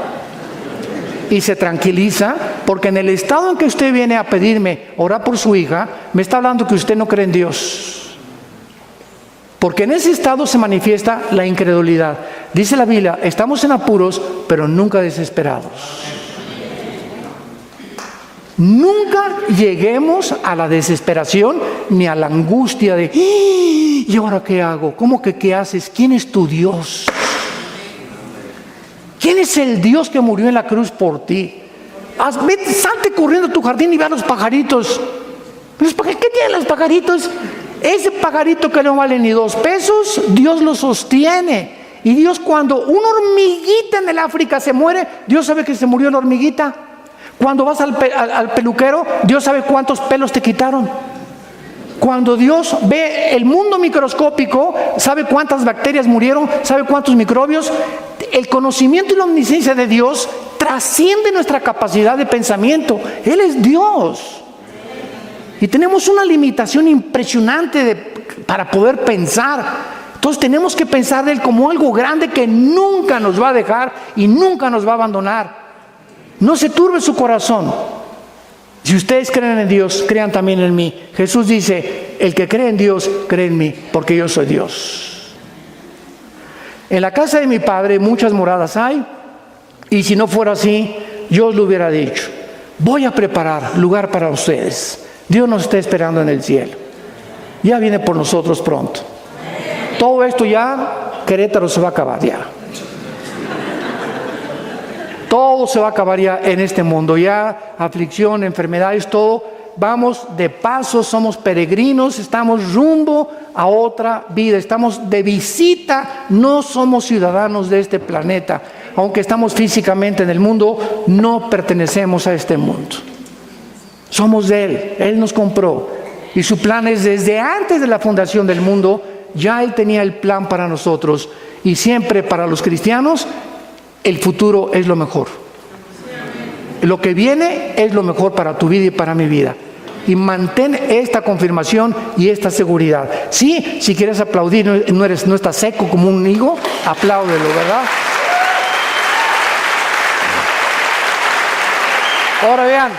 y se tranquiliza, porque en el estado en que usted viene a pedirme orar por su hija, me está hablando que usted no cree en Dios. Porque en ese estado se manifiesta la incredulidad. Dice la Biblia, estamos en apuros, pero nunca desesperados. Nunca lleguemos a la desesperación ni a la angustia de ¿y ahora qué hago? ¿Cómo que qué haces? ¿Quién es tu Dios? ¿Quién es el Dios que murió en la cruz por ti? Salte corriendo a tu jardín y ve a los pajaritos. ¿Qué tienen los pajaritos? Ese pajarito que no vale ni 2 pesos, Dios lo sostiene. Y Dios, cuando una hormiguita en el África se muere, Dios sabe que se murió la hormiguita. Cuando vas al peluquero, Dios sabe cuántos pelos te quitaron. Cuando Dios ve el mundo microscópico, sabe cuántas bacterias murieron, sabe cuántos microbios. El conocimiento y la omnisciencia de Dios trasciende nuestra capacidad de pensamiento. Él es Dios. Y tenemos una limitación impresionante para poder pensar. Entonces tenemos que pensar de Él como algo grande que nunca nos va a dejar y nunca nos va a abandonar. No se turbe su corazón. Si ustedes creen en Dios, crean también en mí. Jesús dice, el que cree en Dios, cree en mí, porque yo soy Dios. En la casa de mi Padre muchas moradas hay, y si no fuera así, yo os lo hubiera dicho. Voy a preparar lugar para ustedes. Dios nos está esperando en el cielo. Ya viene por nosotros pronto. Todo esto ya, Querétaro se va a acabar ya. Todo se va a acabar ya en este mundo, ya aflicción, enfermedades, todo. Vamos de paso, somos peregrinos, estamos rumbo a otra vida, estamos de visita, no somos ciudadanos de este planeta. Aunque estamos físicamente en el mundo, no pertenecemos a este mundo. Somos de Él nos compró. Y su plan es desde antes de la fundación del mundo, ya Él tenía el plan para nosotros. Y siempre para los cristianos, el futuro es lo mejor. Lo que viene es lo mejor para tu vida y para mi vida. Y mantén esta confirmación y esta seguridad. Sí, si quieres aplaudir, no estás seco como un higo, apláudelo, ¿verdad? Ahora vean.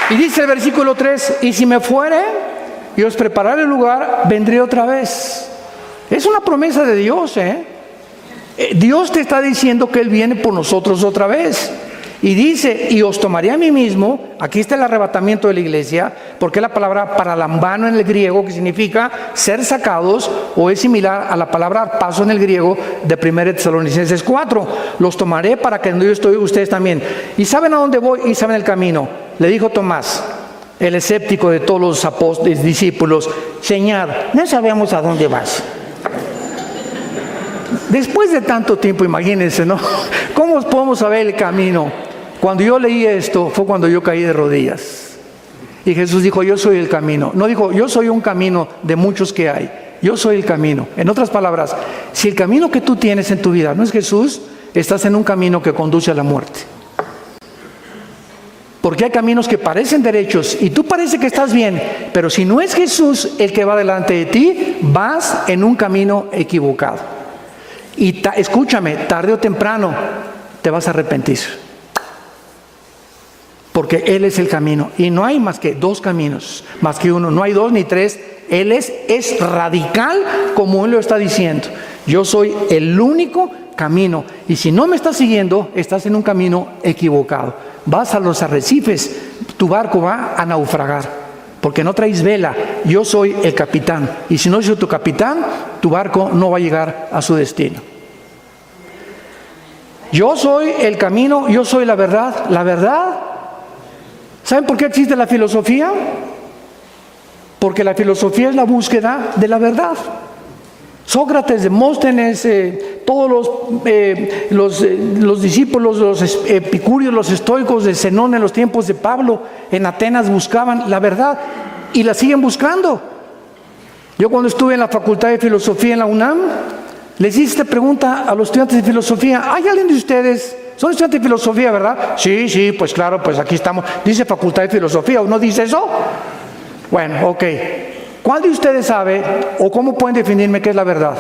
Y dice el versículo 3, y si me fuere y os prepararé el lugar, vendré otra vez. Es una promesa de Dios, Dios te está diciendo que Él viene por nosotros otra vez. Y dice, y os tomaré a mí mismo. Aquí está el arrebatamiento de la iglesia, porque es la palabra paralambano en el griego, que significa ser sacados, o es similar a la palabra arpazo en el griego de 1 Tesalonicenses 4. Los tomaré para que donde yo estoy, ustedes también. Y saben a dónde voy y saben el camino. Le dijo Tomás, el escéptico de todos los apóstoles, discípulos, Señor, no sabemos a dónde vas. Después de tanto tiempo, imagínense, ¿no? ¿Cómo podemos saber el camino? Cuando yo leí esto, fue cuando yo caí de rodillas. Y Jesús dijo, yo soy el camino. No dijo, yo soy un camino de muchos que hay. Yo soy el camino. En otras palabras, si el camino que tú tienes en tu vida no es Jesús, estás en un camino que conduce a la muerte. Porque hay caminos que parecen derechos y tú parece que estás bien, pero si no es Jesús el que va delante de ti, vas en un camino equivocado. Y escúchame, tarde o temprano te vas a arrepentir. Porque Él es el camino. Y no hay más que 2 caminos, más que uno. No hay 2 ni 3. Él es radical como Él lo está diciendo. Yo soy el único camino. Y si no me estás siguiendo, estás en un camino equivocado. Vas a los arrecifes, tu barco va a naufragar. Porque no traes vela. Yo soy el capitán. Y si no soy tu capitán, tu barco no va a llegar a su destino. Yo soy el camino, yo soy la verdad. La verdad. ¿Saben por qué existe la filosofía? Porque la filosofía es la búsqueda de la verdad. Sócrates, Demóstenes, todos los discípulos, los epicúreos, los estoicos de Zenón en los tiempos de Pablo, en Atenas buscaban la verdad y la siguen buscando. Yo cuando estuve en la Facultad de Filosofía en la UNAM, les hice esta pregunta a los estudiantes de filosofía. ¿Hay alguien de ustedes? ¿Son estudiantes de filosofía, verdad? Sí, pues claro, pues aquí estamos. Dice Facultad de Filosofía, ¿o no dice eso? Bueno, ok. ¿Cuál de ustedes sabe o cómo pueden definirme qué es la verdad?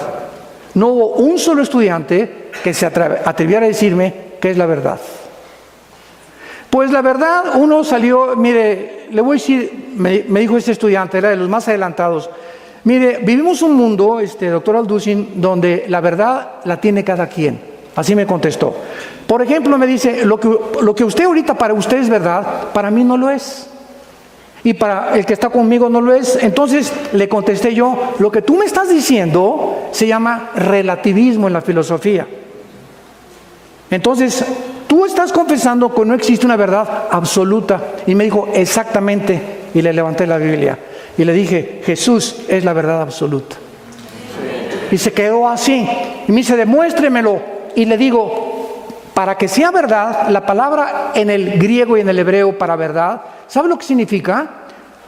No hubo un solo estudiante que se atreviera a decirme qué es la verdad. Pues la verdad, uno salió, mire, le voy a decir, me dijo este estudiante, era de los más adelantados, mire, vivimos un mundo, doctor Alducin, donde la verdad la tiene cada quien. Así me contestó. Por ejemplo, me dice, lo que usted ahorita para usted es verdad, para mí no lo es. Y para el que está conmigo no lo es. Entonces le contesté yo, lo que tú me estás diciendo se llama relativismo en la filosofía. Entonces, tú estás confesando que no existe una verdad absoluta. Y me dijo, exactamente. Y le levanté la Biblia. Y le dije, Jesús es la verdad absoluta. Y se quedó así. Y me dice, demuéstremelo. Y le digo, para que sea verdad, la palabra en el griego y en el hebreo para verdad, ¿sabe lo que significa?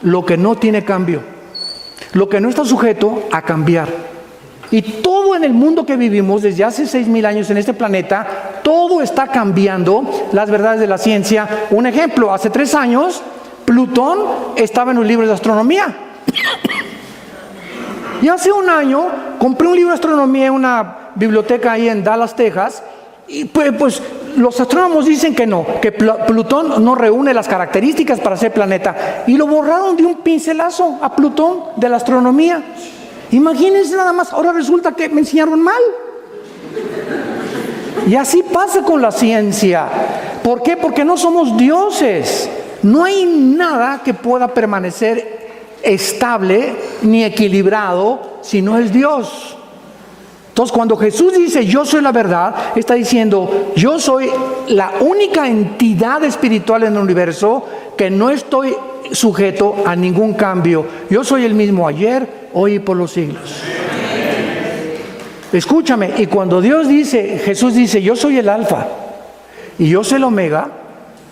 Lo que no tiene cambio. Lo que no está sujeto a cambiar. Y todo en el mundo que vivimos desde hace 6,000 años en este planeta, todo está cambiando las verdades de la ciencia. Un ejemplo, hace 3 años, Plutón estaba en los libros de astronomía. Y hace 1 año compré un libro de astronomía en una biblioteca ahí en Dallas, Texas, y pues los astrónomos dicen que no, que Plutón no reúne las características para ser planeta, y lo borraron de un pincelazo a Plutón de la astronomía. Imagínense nada más, ahora resulta que me enseñaron mal. Y así pasa con la ciencia. ¿Por qué? Porque no somos dioses. No hay nada que pueda permanecer estable ni equilibrado si no es Dios. Entonces, cuando Jesús dice yo soy la verdad, está diciendo yo soy la única entidad espiritual en el universo que no estoy sujeto a ningún cambio. Yo soy el mismo ayer, hoy y por los siglos. Escúchame, y cuando Jesús dice yo soy el alfa y yo soy el omega,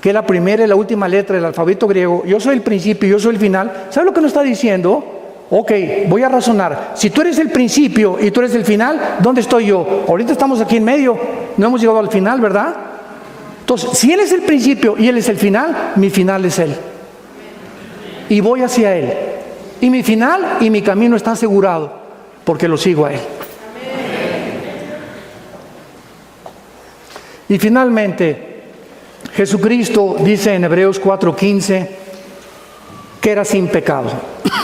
que es la primera y la última letra del alfabeto griego, yo soy el principio y yo soy el final, ¿sabe lo que nos está diciendo? Ok, voy a razonar. Si tú eres el principio y tú eres el final, ¿dónde estoy yo? Ahorita estamos aquí en medio, no hemos llegado al final, ¿verdad? Entonces, si Él es el principio y Él es el final, mi final es Él. Y voy hacia Él. Y mi final y mi camino está asegurado, porque lo sigo a Él. Y finalmente, Jesucristo dice en Hebreos 4:15 que era sin pecado.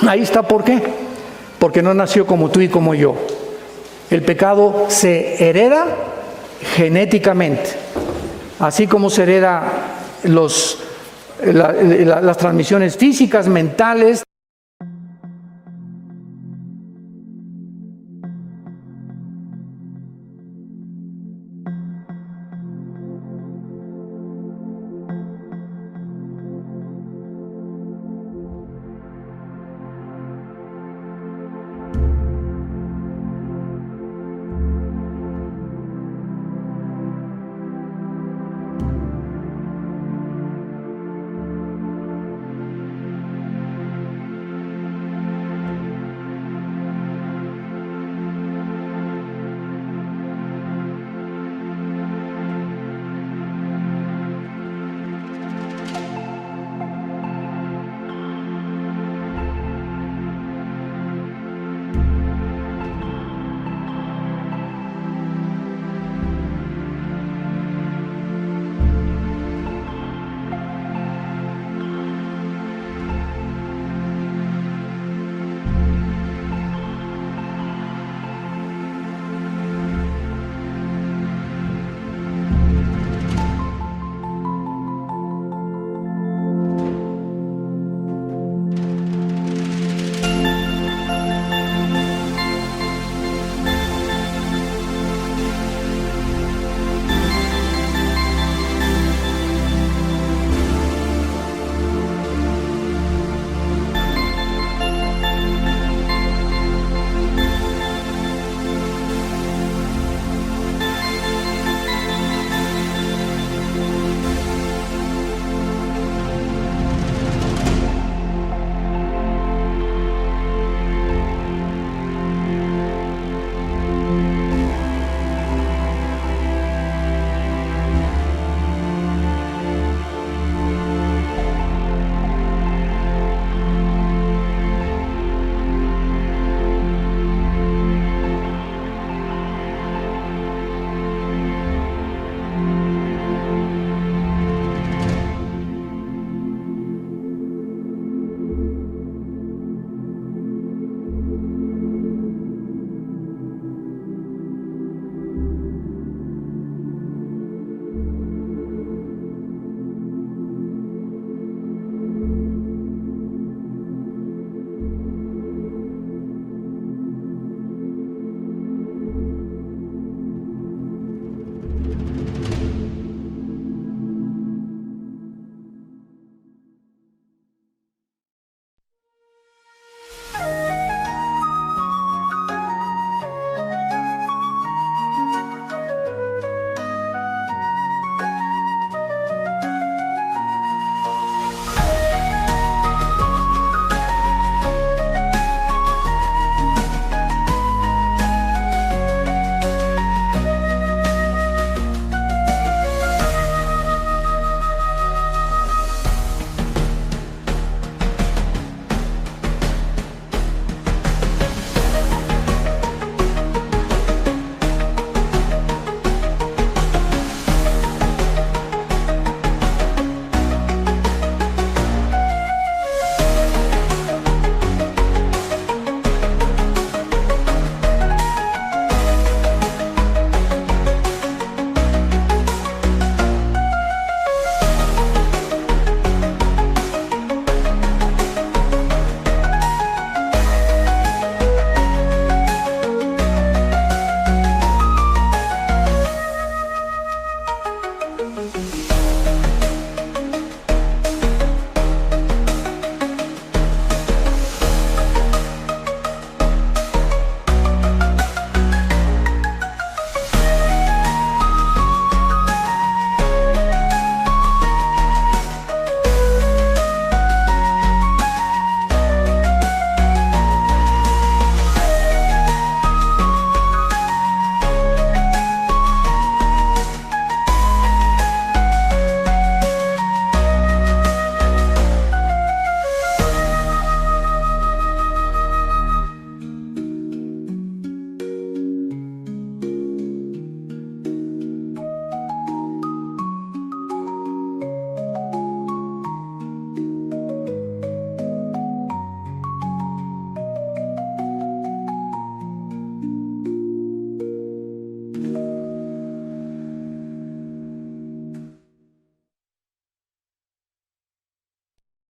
Ahí está, ¿por qué? Porque no nació como tú y como yo. El pecado se hereda genéticamente, así como se hereda las transmisiones físicas, mentales.